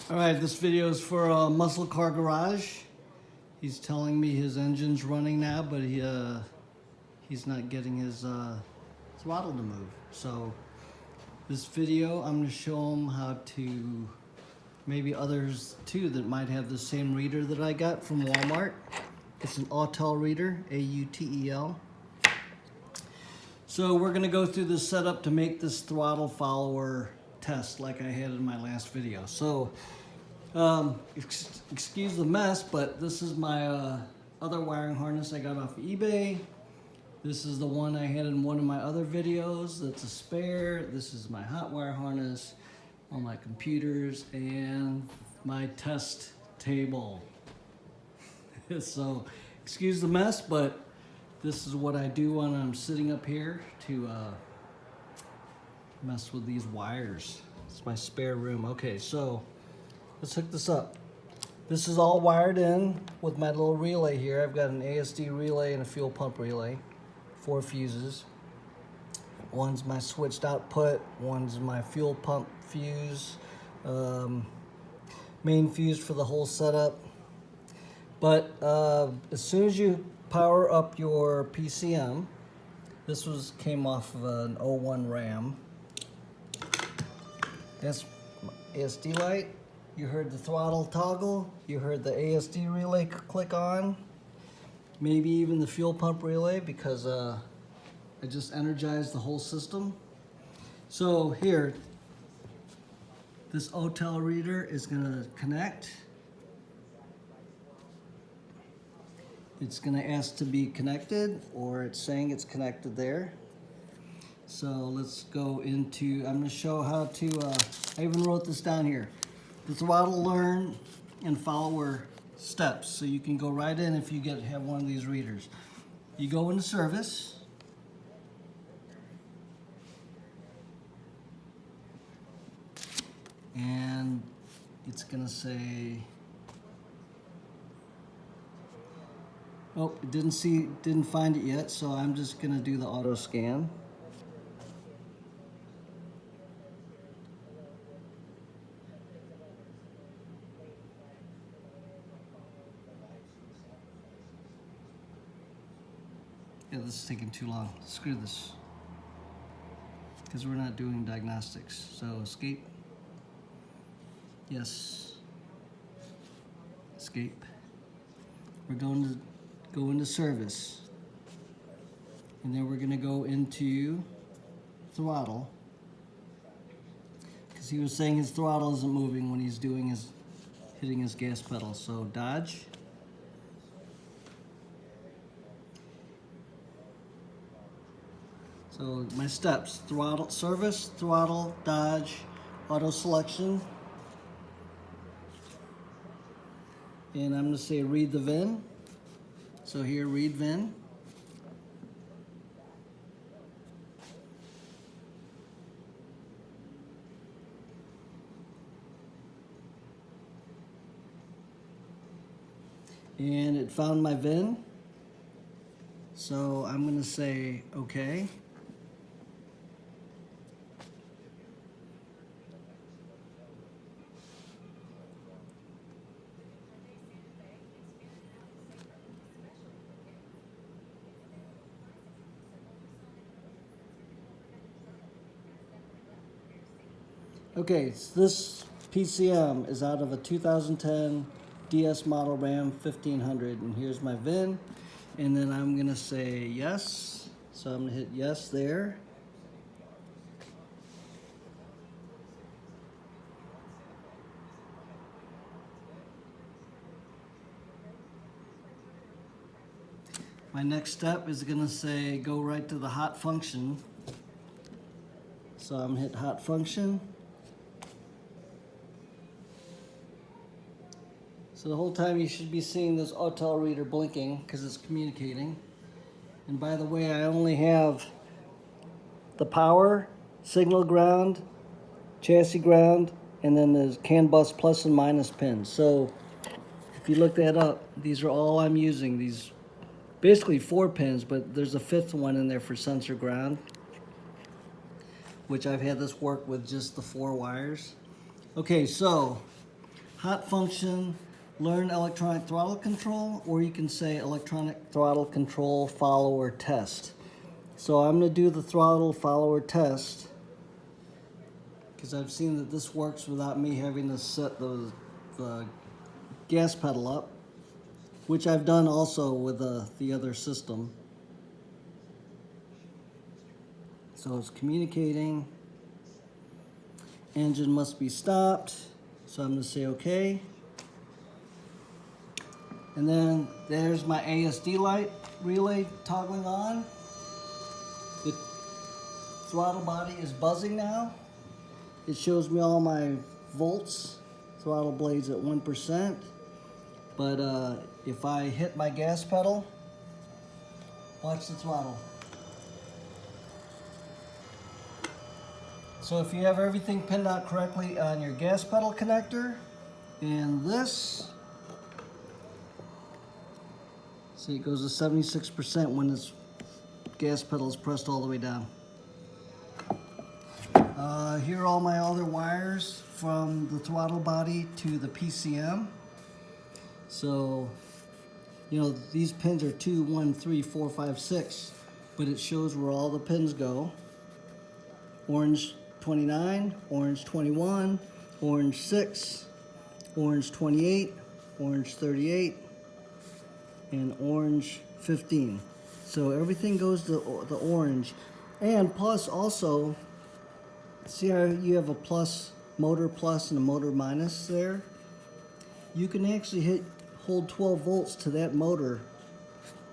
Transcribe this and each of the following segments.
Alright, this video is for Muscle Car Garage. He's telling me his engine's running now, but he's not getting his throttle to move. So this video, I'm going to show him how to, maybe others too that might have the same reader that I got from Walmart. It's an Autel Reader, A-U-T-E-L. So we're going to go through this setup to make this throttle follower test like I had in my last video. So excuse the mess, but this is my other wiring harness I got off of eBay. This is the one I had in one of my other videos that's a spare. This is my hot wire harness, all my computers, and my test table. So excuse the mess, but this is what I do when I'm sitting up here to mess with these wires. It's my spare room. Okay, so let's hook this up. This is all wired in with my little relay here. I've got an ASD relay and a fuel pump relay, 4 fuses. One's my switched output, one's my fuel pump fuse, main fuse for the whole setup. But as soon as you power up your PCM, this came off of an 01 RAM. That's ASD light. You heard the throttle toggle. You heard the ASD relay click on. Maybe even the fuel pump relay because I just energized the whole system. So here, this Autel Reader is gonna connect. It's gonna ask to be connected, or it's saying it's connected there. So let's go into, I'm gonna show how to, I even wrote this down here. The throttle learn and follower steps. So you can go right in if you have one of these readers. You go into service. And it's gonna say, oh, it didn't find it yet, so I'm just gonna do the auto scan. Yeah, this is taking too long. Screw this. Because we're not doing diagnostics. So escape. Yes. Escape. We're going to go into service. And then we're going to go into throttle. Because he was saying his throttle isn't moving when he's hitting his gas pedal. So dodge. So my steps: throttle, service, throttle, dodge, auto selection. And I'm gonna say read the VIN. So here, read VIN. And it found my VIN. So I'm gonna say okay. Okay, so this PCM is out of a 2010 DS model RAM 1500, and here's my VIN, and then I'm gonna say yes. So I'm gonna hit yes there. My next step is gonna say go right to the hot function. So I'm gonna hit hot function. So the whole time you should be seeing this Autel Reader blinking because it's communicating. And by the way, I only have the power, signal ground, chassis ground, and then there's CAN bus plus and minus pins. So if you look that up, these are all I'm using. These basically 4 pins, but there's a 5th one in there for sensor ground, which I've had this work with just the 4 wires. Okay, so hot function, learn electronic throttle control, or you can say electronic throttle control follower test. So I'm going to do the throttle follower test because I've seen that this works without me having to set the gas pedal up, which I've done also with the other system. So it's communicating. Engine must be stopped. So I'm going to say OK. And then there's my ASD light relay toggling on. The throttle body is buzzing now. It shows me all my volts. Throttle blade's at 1%. But if I hit my gas pedal, watch the throttle. So if you have everything pinned out correctly on your gas pedal connector, and this, see, it goes to 76% when this gas pedal is pressed all the way down. Here are all my other wires from the throttle body to the PCM. So, you know, these pins are 2, 1, 3, 4, 5, 6, but it shows where all the pins go. Orange 29, orange 21, orange 6, orange 28, orange 38, and orange 15. So everything goes to the orange. And plus also, see how you have a motor plus and a motor minus there? You can actually hold 12 volts to that motor,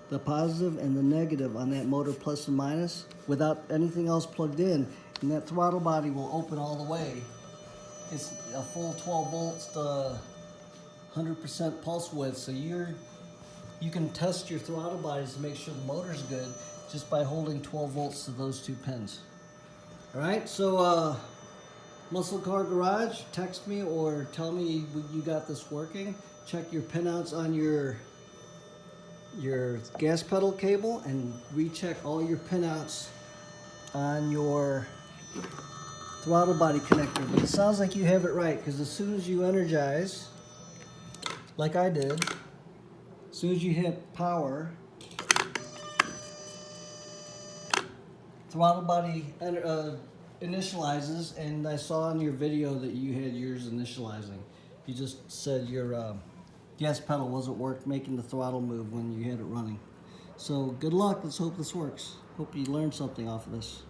the positive and the negative on that motor plus and minus, without anything else plugged in, and that throttle body will open all the way. It's a full 12 volts to 100% pulse width, so you can test your throttle bodies to make sure the motor's good just by holding 12 volts to those two pins. All right, so Muscle Car Garage, text me or tell me you got this working. Check your pinouts on your gas pedal cable and recheck all your pinouts on your throttle body connector. But it sounds like you have it right, because as soon as you energize, like I did, as soon as you hit power, throttle body initializes, and I saw in your video that you had yours initializing. You just said your gas pedal wasn't making the throttle move when you had it running. So good luck, let's hope this works. Hope you learned something off of this.